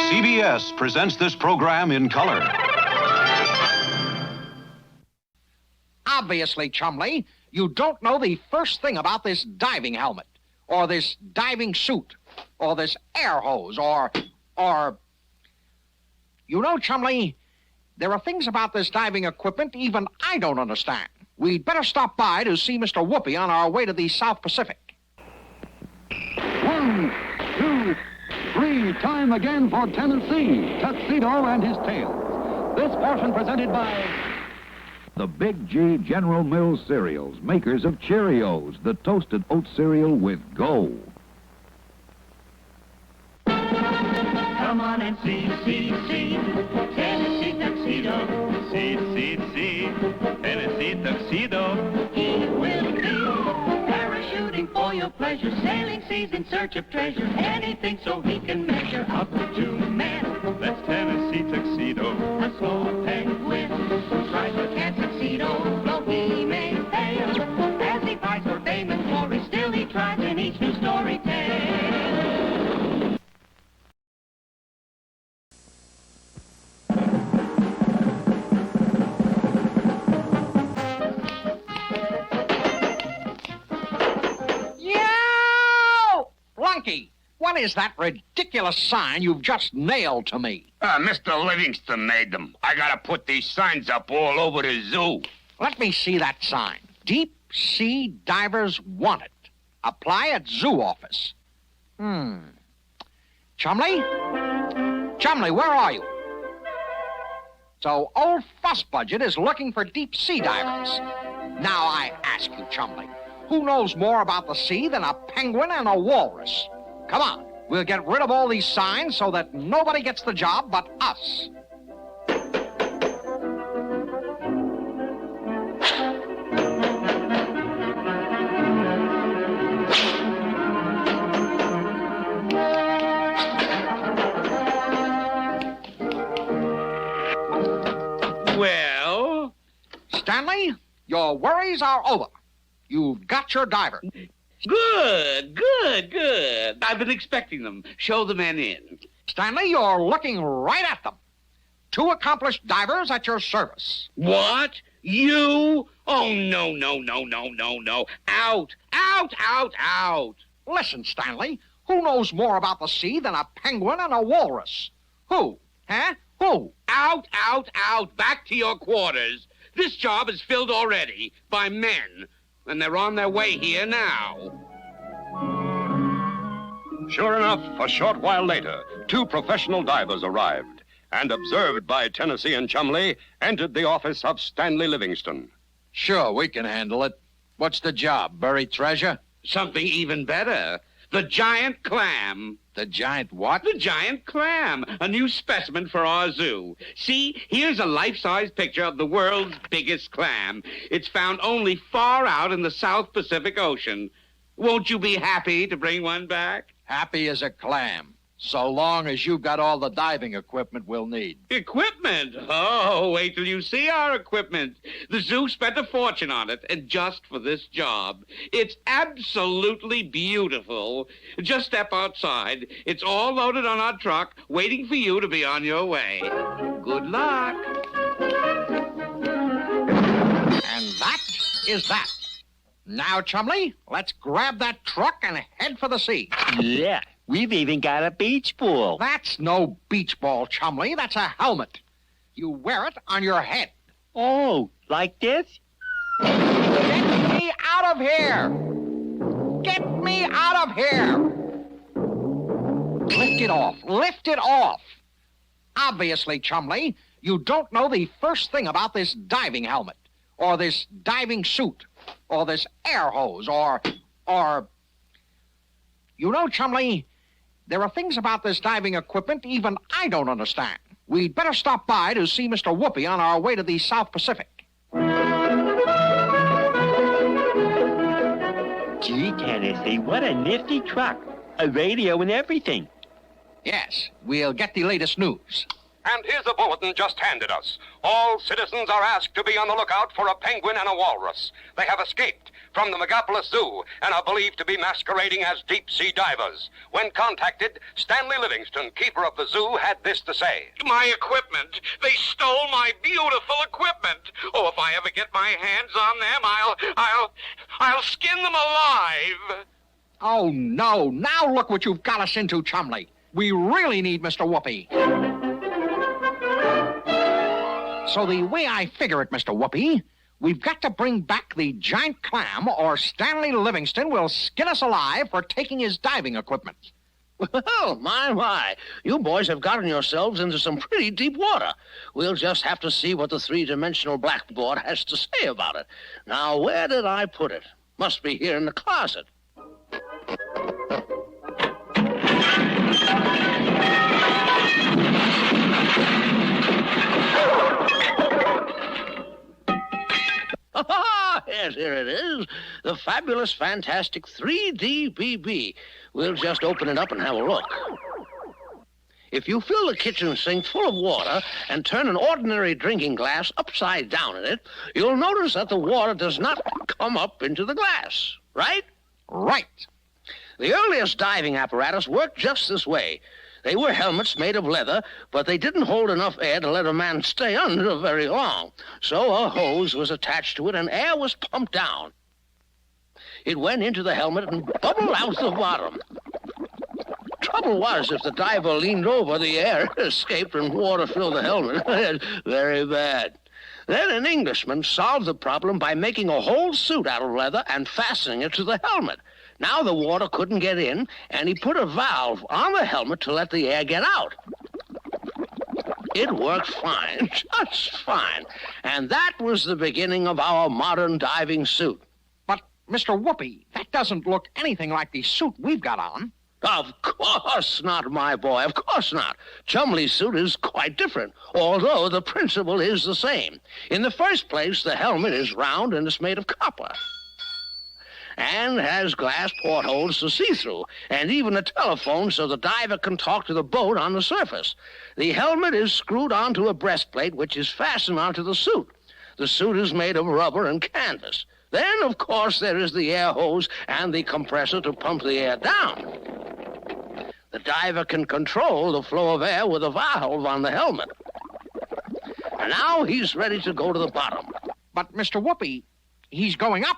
CBS presents this program in color. Obviously, Chumley, you don't know the first thing about this diving helmet, or this diving suit, or this air hose, or... You know, Chumley, there are things about this diving equipment even I don't understand. We'd better stop by to see Mr. Whoopi on our way to the South Pacific. 1, 2, 3, time again for Tennessee, Tuxedo and his tails. This portion presented by the Big G General Mills cereals, makers of Cheerios, the toasted oat cereal with Go. Come on and see, Tennessee Tuxedo. See, Tennessee Tuxedo. He will be parachuting for your pleasure, sailing seas in search of treasure, anything so he can measure up to man. That's Tennessee Tuxedo. A small penguin who tries but can't succeed, though he may fail. As he fights for fame and glory, still he tries in each new story tale. What is that ridiculous sign you've just nailed to me? Mr. Livingston made them. I gotta put these signs up all over the zoo. Let me see that sign. Deep Sea Divers Wanted. Apply at zoo office. Chumley? Chumley, where are you? So old Fuss Budget is looking for deep sea divers. Now I ask you, Chumley, who knows more about the sea than a penguin and a walrus? Come on, we'll get rid of all these signs so that nobody gets the job but us. Well? Stanley, your worries are over. You've got your diver. Good. I've been expecting them. Show the men in. Stanley, you're looking right at them. 2 accomplished divers at your service. What? You? Oh, no. Out. Listen, Stanley, who knows more about the sea than a penguin and a walrus? Who? Huh? Who? Out. Back to your quarters. This job is filled already by men. And they're on their way here now. Sure enough, a short while later, 2 professional divers arrived and, observed by Tennessee and Chumley, entered the office of Stanley Livingston. Sure, we can handle it. What's the job, bury treasure? Something even better. The giant clam. The giant what? The giant clam, a new specimen for our zoo. See, here's a life-size picture of the world's biggest clam. It's found only far out in the South Pacific Ocean. Won't you be happy to bring one back? Happy as a clam, so long as you've got all the diving equipment we'll need. Equipment? Oh, wait till you see our equipment. The zoo spent a fortune on it, and just for this job. It's absolutely beautiful. Just step outside. It's all loaded on our truck, waiting for you to be on your way. Good luck. And that is that. Now, Chumley, let's grab that truck and head for the sea. Yeah, we've even got a beach ball. That's no beach ball, Chumley. That's a helmet. You wear it on your head. Oh, like this? Get me out of here! Get me out of here! Lift it off! Obviously, Chumley, you don't know the first thing about this diving helmet, or this diving suit, or this air hose, or... You know, Chumley, there are things about this diving equipment even I don't understand. We'd better stop by to see Mr. Whoopi on our way to the South Pacific. Gee, Tennessee, what a nifty truck. A radio and everything. Yes, we'll get the latest news. And here's a bulletin just handed us. All citizens are asked to be on the lookout for a penguin and a walrus. They have escaped. from the Megapolis Zoo and are believed to be masquerading as deep-sea divers. When contacted, Stanley Livingston, keeper of the zoo, had this to say. My equipment. They stole my beautiful equipment. Oh, if I ever get my hands on them, I'll skin them alive. Oh, no. Now look what you've got us into, Chumley. We really need Mr. Whoopi. So the way I figure it, Mr. Whoopi, we've got to bring back the giant clam or Stanley Livingston will skin us alive for taking his diving equipment. Well, my. You boys have gotten yourselves into some pretty deep water. We'll just have to see what the three-dimensional blackboard has to say about it. Now, where did I put it? Must be here in the closet. Yes, here it is. The fabulous, fantastic 3D BB. We'll just open it up and have a look. If you fill the kitchen sink full of water and turn an ordinary drinking glass upside down in it, you'll notice that the water does not come up into the glass, right? Right. The earliest diving apparatus worked just this way. They were helmets made of leather, but they didn't hold enough air to let a man stay under very long. So a hose was attached to it and air was pumped down. It went into the helmet and bubbled out the bottom. Trouble was, if the diver leaned over, the air escaped and water filled the helmet. Very bad. Then an Englishman solved the problem by making a whole suit out of leather and fastening it to the helmet. Now the water couldn't get in, and he put a valve on the helmet to let the air get out. It worked fine, just fine. And that was the beginning of our modern diving suit. But, Mr. Whoopi, that doesn't look anything like the suit we've got on. Of course not, my boy, of course not. Chumley's suit is quite different, although the principle is the same. In the first place, the helmet is round and is made of copper, and has glass portholes to see through, and even a telephone so the diver can talk to the boat on the surface. The helmet is screwed onto a breastplate, which is fastened onto the suit. The suit is made of rubber and canvas. Then, of course, there is the air hose and the compressor to pump the air down. The diver can control the flow of air with a valve on the helmet. And now he's ready to go to the bottom. But, Mr. Whoopi, he's going up.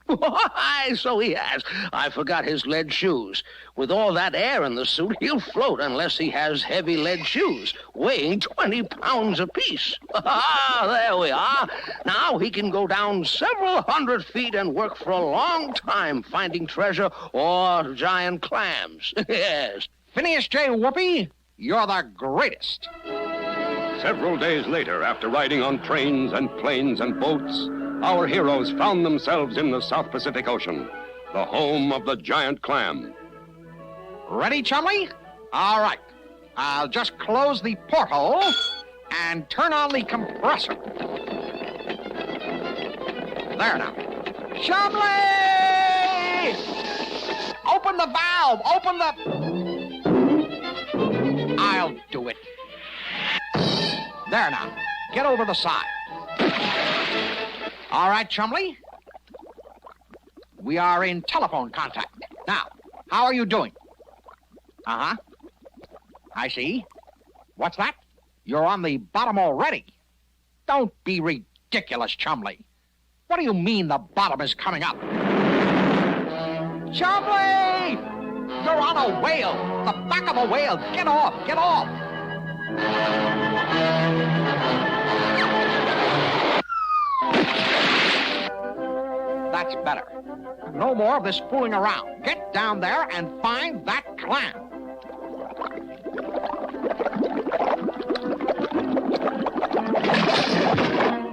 Why, so he has. I forgot his lead shoes. With all that air in the suit, he'll float unless he has heavy lead shoes, weighing 20 pounds apiece. There we are. Now he can go down several hundred feet and work for a long time finding treasure or giant clams. Yes. Phineas J. Whoopi, you're the greatest. Several days later, after riding on trains and planes and boats, our heroes found themselves in the South Pacific Ocean, the home of the giant clam. Ready, Chumley? All right. I'll just close the porthole and turn on the compressor. There now. Chumley! Open the valve! Open the... I'll do it. There now. Get over the side. All right, Chumley. We are in telephone contact. Now, how are you doing? Uh-huh. I see. What's that? You're on the bottom already. Don't be ridiculous, Chumley. What do you mean the bottom is coming up? Chumley! You're on a whale. The back of a whale. Get off. Get off. That's better. No more of this fooling around. Get down there and find that clam.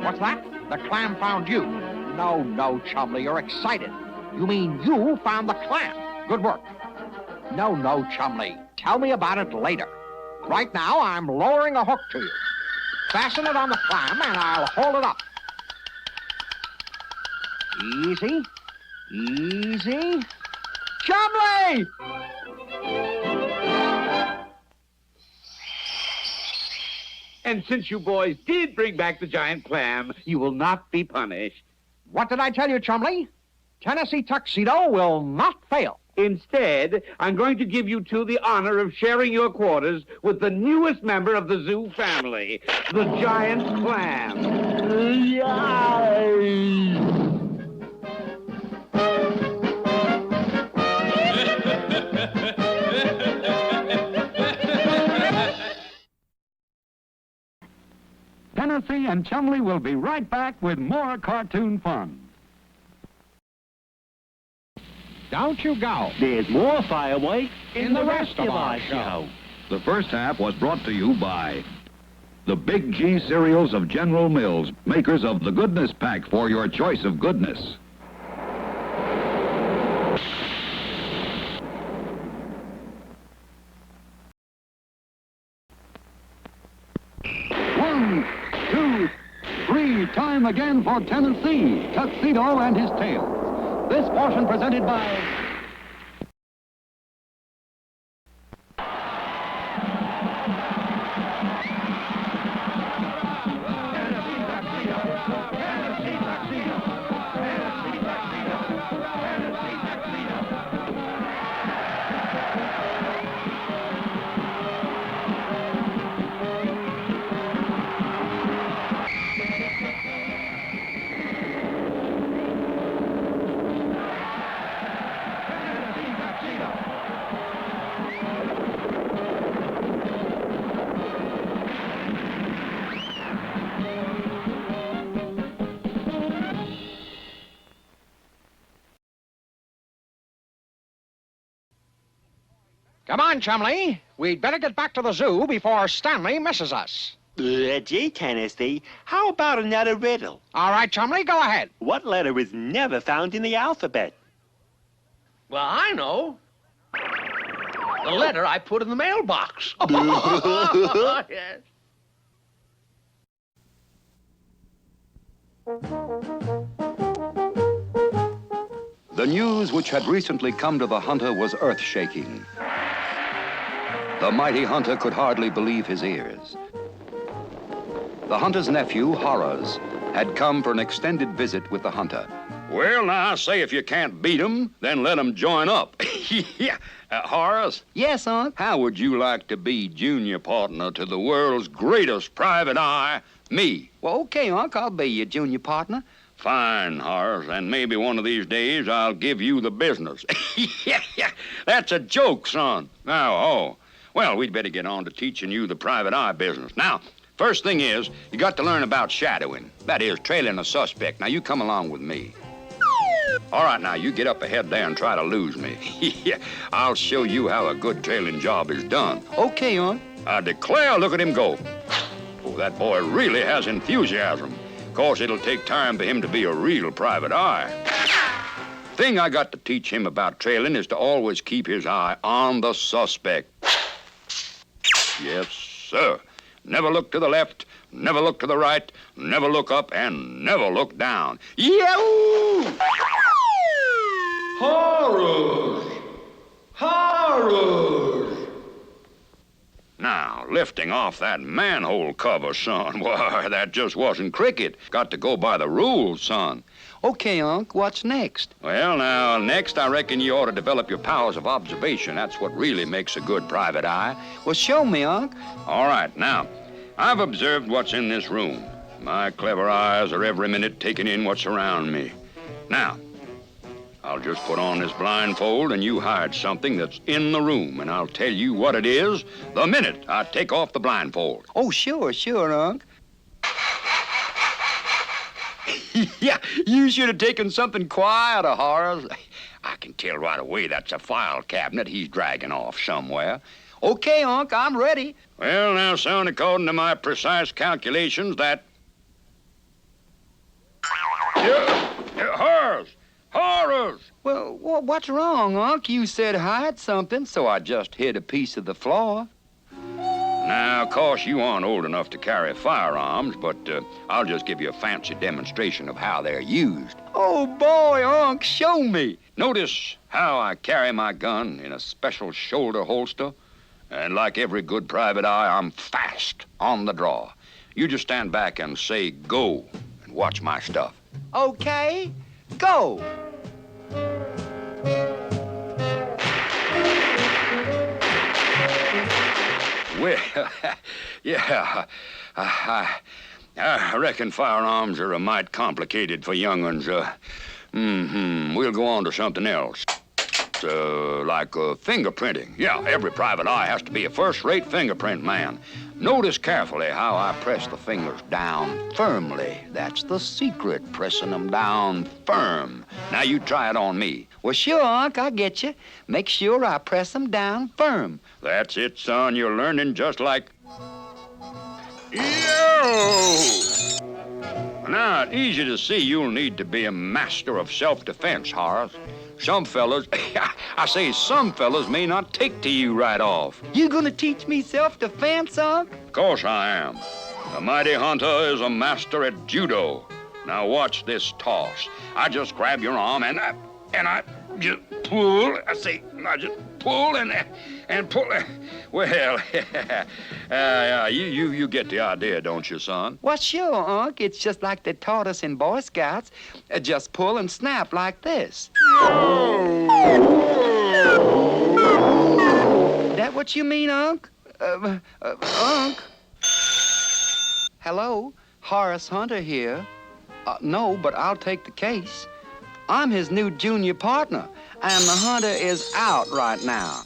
What's that? The clam found you. No, Chumley, you're excited. You mean you found the clam. Good work. No, Chumley. Tell me about it later. Right now, I'm lowering a hook to you. Fasten it on the clam, and I'll hold it up. Easy. Easy. Chumley! And since you boys did bring back the giant clam, you will not be punished. What did I tell you, Chumley? Tennessee Tuxedo will not fail. Instead, I'm going to give you two the honor of sharing your quarters with the newest member of the zoo family, the giant Clam. Tennessee and Chumley will be right back with more cartoon fun. Don't you go. There's more fireworks In the rest of our show. The first half was brought to you by the Big G cereals of General Mills, makers of the Goodness Pack for your choice of goodness. One, two, three, time again for Tennessee, Tuxedo and his tails. This portion presented by Come on, Chumley. We'd better get back to the zoo before Stanley misses us. Gee, Tennessee, how about another riddle? All right, Chumley, go ahead. What letter is never found in the alphabet? Well, I know. The letter I put in the mailbox. Yes. The news which had recently come to the hunter was earth-shaking. The mighty hunter could hardly believe his ears. The hunter's nephew, Horace, had come for an extended visit with the hunter. Well, now, I say if you can't beat 'em, then let 'em join up. Yeah. Horace? Yes, Unc? How would you like to be junior partner to the world's greatest private eye, me? Well, okay, Unc, I'll be your junior partner. Fine, Horace, and maybe one of these days I'll give you the business. Yeah, that's a joke, son. Now, well, we'd better get on to teaching you the private eye business. Now, first thing is, you got to learn about shadowing. That is, trailing a suspect. Now, you come along with me. All right, now, you get up ahead there and try to lose me. Yeah, I'll show you how a good trailing job is done. Okay, Unc. I declare, look at him go. Oh, that boy really has enthusiasm. Of course, it'll take time for him to be a real private eye. Thing I got to teach him about trailing is to always keep his eye on the suspect. Yes, sir. Never look to the left, never look to the right, never look up, and never look down. Yahoo! Horrors! Horrors! Now, lifting off that manhole cover, son, why, that just wasn't cricket. Got to go by the rules, son. Okay, Unc, what's next? Well, now, next I reckon you ought to develop your powers of observation. That's what really makes a good private eye. Well, show me, Unc. All right, now, I've observed what's in this room. My clever eyes are every minute taking in what's around me. Now, I'll just put on this blindfold and you hide something that's in the room, and I'll tell you what it is the minute I take off the blindfold. Oh, sure, Unc. Yeah, you should have taken something quieter, Horace. I can tell right away that's a file cabinet he's dragging off somewhere. Okay, Unc, I'm ready. Well, now, son, according to my precise calculations, that... Horace! Well, what's wrong, Unc? You said hide something, so I just hid a piece of the floor. Now, of course, you aren't old enough to carry firearms, but I'll just give you a fancy demonstration of how they're used. Oh, boy, Unc, show me. Notice how I carry my gun in a special shoulder holster? And like every good private eye, I'm fast on the draw. You just stand back and say, go, and watch my stuff. Okay, go. Well, yeah, I reckon firearms are a mite complicated for young uns. We'll go on to something else. Like fingerprinting. Yeah, every private eye has to be a first-rate fingerprint man. Notice carefully how I press the fingers down firmly. That's the secret, pressing them down firm. Now you try it on me. Well, sure, Unc, I get you. Make sure I press them down firm. That's it, son. You're learning just like... Yo! Now, it's easy to see you'll need to be a master of self-defense, Horace. Some fellas, I say some fellas may not take to you right off. You gonna teach me self-defense, Unc? Of course I am. The mighty hunter is a master at judo. Now watch this toss. I just grab your arm and I just pull. I just pull and pull. Well, you get the idea, don't you, son? Well, sure, Unc. It's just like they taught us in Boy Scouts. Just pull and snap like this. That what you mean, Unc? Unc? Hello, Horace Hunter here. No, but I'll take the case. I'm his new junior partner, and the hunter is out right now.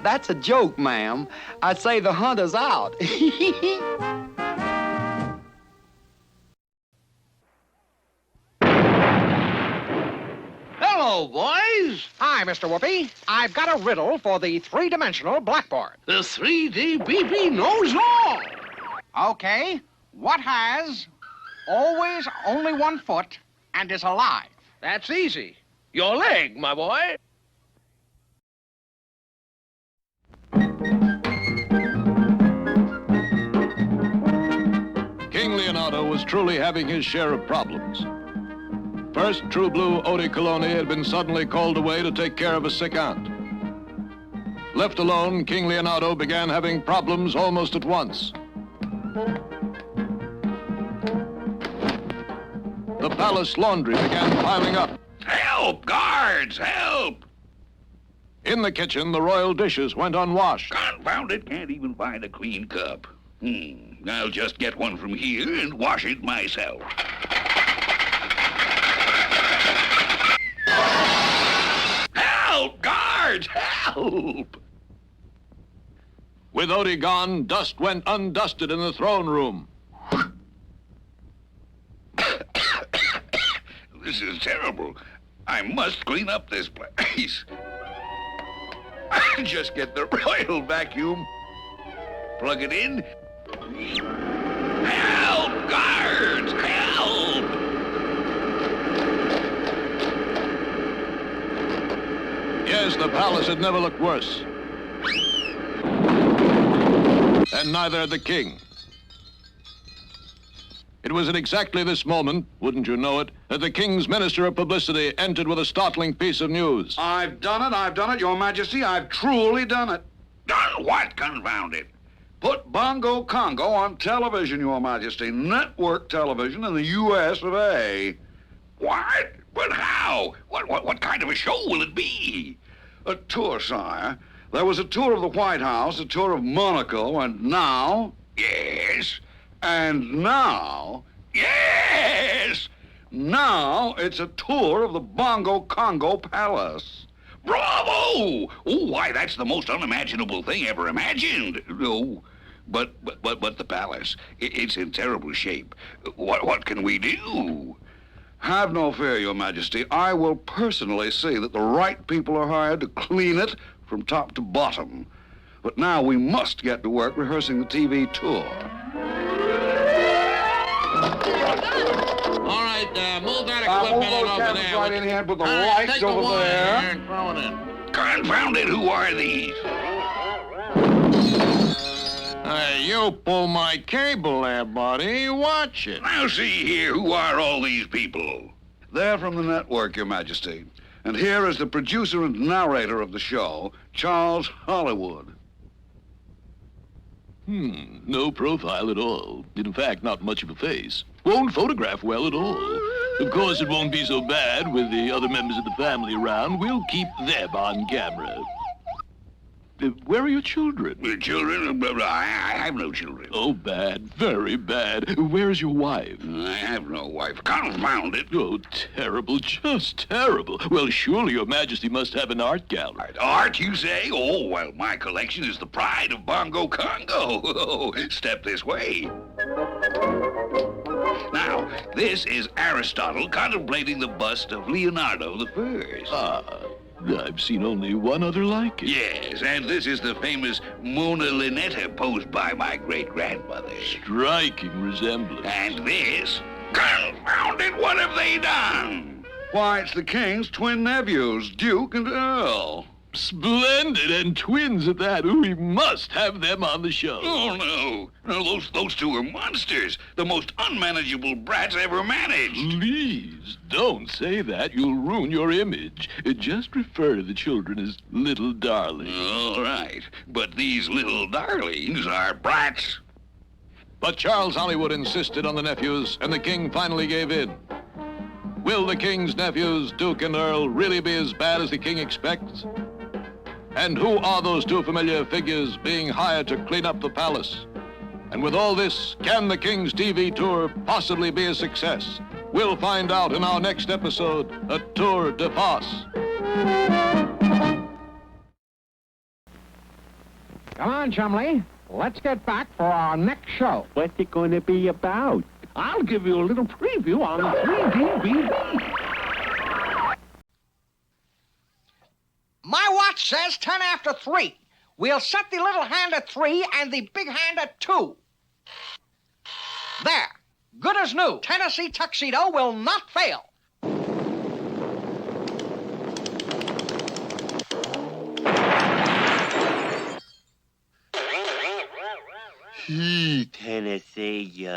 That's a joke, ma'am. I'd say the hunter's out. Hello, boys. Hi, Mr. Whoopi. I've got a riddle for the three-dimensional blackboard. The 3D BB knows all. Okay. What has always only one foot and is alive? That's easy. Your leg, my boy. King Leonardo was truly having his share of problems. First, True Blue Odie Coloni had been suddenly called away to take care of a sick aunt. Left alone, King Leonardo began having problems almost at once. The palace laundry began piling up. Help! Guards! Help! In the kitchen, the royal dishes went unwashed. Confound it, can't even find a clean cup. I'll just get one from here and wash it myself. Help! Guards! Help! With Odie gone, dust went undusted in the throne room. This is terrible. I must clean up this place. Just get the royal vacuum. Plug it in. Help! Guards! Help! Yes, the palace had never looked worse. And neither had the king. It was at exactly this moment, wouldn't you know it, that the king's minister of publicity entered with a startling piece of news. I've done it, Your Majesty. I've truly done it. Done what, confound it? Put Bongo Congo on television, Your Majesty. Network television in the U.S. of A. What? But how? What kind of a show will it be? A tour, sire. There was a tour of the White House, a tour of Monaco, and now... Yes? And now... Yes! Now it's a tour of the Bongo Congo Palace. Bravo! Oh, why, that's the most unimaginable thing ever imagined. No, but the palace, it's in terrible shape. What can we do? Have no fear, Your Majesty. I will personally see that the right people are hired to clean it from top to bottom. But now we must get to work rehearsing the TV tour. All right, move that equipment move those over cameras there. right in here and put the All right, lights take the over wire there. here and throw it in. Confound it, who are these? Hey, you pull my cable there, buddy. Watch it. Now see here, who are all these people? They're from the network, Your Majesty. And here is the producer and narrator of the show, Charles Hollywood. No profile at all. In fact, not much of a face. Won't photograph well at all. Of course, it won't be so bad with the other members of the family around. We'll keep them on camera. Where are your children? Children? I have no children. Oh, bad. Very bad. Where is your wife? I have no wife. Confound it. Oh, terrible. Just terrible. Well, surely your majesty must have an art gallery. Art, you say? Oh, well, my collection is the pride of Bongo Congo. Oh, step this way. Now, this is Aristotle contemplating the bust of Leonardo the First. I've seen only one other like it. Yes, and this is the famous Mona Linetta posed by my great-grandmother. Striking resemblance. And this? Confound it, what have they done? Why, it's the king's twin nephews, Duke and Earl. Splendid, and twins at that. We must have them on the show. Oh, no. No, those two are monsters. The most unmanageable brats ever managed. Please, don't say that. You'll ruin your image. Just refer to the children as little darlings. All right, but these little darlings are brats. But Charles Hollywood insisted on the nephews, and the king finally gave in. Will the king's nephews, Duke and Earl, really be as bad as the king expects? And who are those two familiar figures being hired to clean up the palace? And with all this, can the King's TV tour possibly be a success? We'll find out in our next episode, A Tour de Force. Come on, Chumley. Let's get back for our next show. What's it going to be about? I'll give you a little preview on 3DVD. My watch says 10 after 3. We'll set the little hand at 3 and the big hand at 2. There. Good as new. Tennessee Tuxedo will not fail. Tennessee,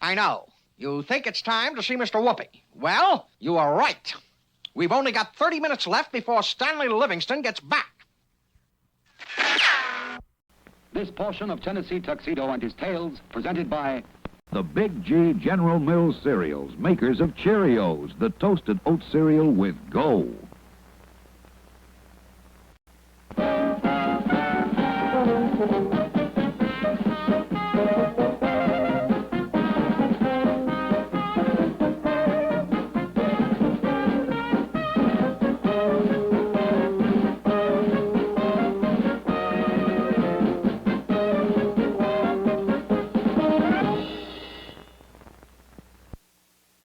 I know. You think it's time to see Mr. Whoopi. Well, you are right. We've only got 30 minutes left before Stanley Livingston gets back. This portion of Tennessee Tuxedo and his Tales, presented by the Big G General Mills Cereals, makers of Cheerios, the toasted oat cereal with go.